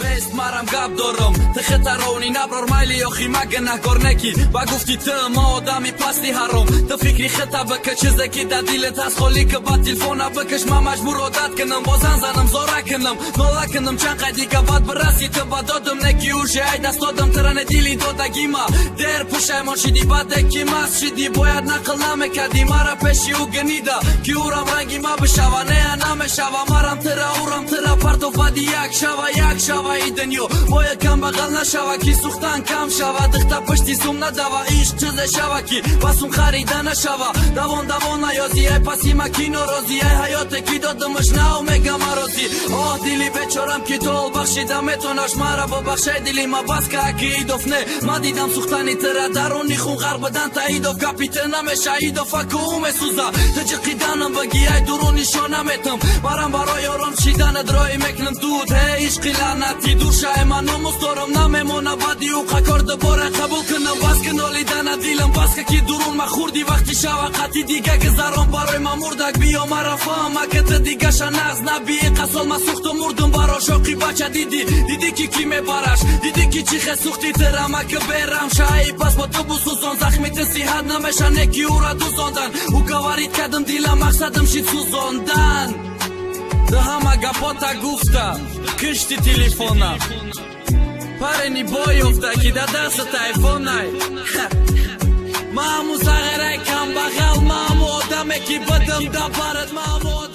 Best maram gab dorom Të khetaron i nabror majli o khima gëna korneki Ba gufti të ma odami pasti harom Të fikri kheta bëkë që zeki da dilet has kholi kë bat tilfona bëkësh ma majmur odat kënëm Bozan zanëm zora kënëm Nolla kënëm qan kajdi ka bat bërasi të badodëm Neki ushe ajda stodëm të rën e dili do da gima Der pushaj mon shidi bat e kimas Shidi bojat na këllame ka di mara peshi u gënida Ki uram rangi ma bëshava ne aname shava Maram tëra uram tëra parto fadi jak shava i dënjo Boje kam bagal na shava ki suhtan kam shava Dëkta pështi sum na dava ish që dhe shava ki Pasum khari da na shava Davon ajo zi e pasi makino rozi E hajote ki do dëmësh na u me gama rozi Oh dili beqoram ki tol bakshi da me ton është mara Bë bakshe dili ma baska a ki i dof ne Ma didam suhtani të radarun një khun garbë dan ta i dof Kapitena me sha i dof ako u me suza Të që kidanëm bëgi aj durun një shona me tëm Maram baroj orom shida në droj me kënëm tut He ish kilana ti dusha e manu mustorëm Na me mona badi u ka kordë bore Kabul kënëm baskën oli dana dilëm Baska ki durun ma khurdi vakti shava Kati diga gëzaron baroj ma murdak bio mara fama Këtë diga shanaz na bi e kasol ma suhtë murdëm baro Shoki baqa didi ki ki me barash Didi ki qikhe suhti të rama këberam Shaj i pas po të busu zon Zakhmit të si had në me shane ki ura du zondan U kavarit kadëm dila maksadëm shit su zondan Dhe hama gapota gufta Kështi telefona Pare një bojofta ki da dasë të iPhone-aj Mamu sa gheraj kam bagal mamu Oda me ki bëdëm da parët mamu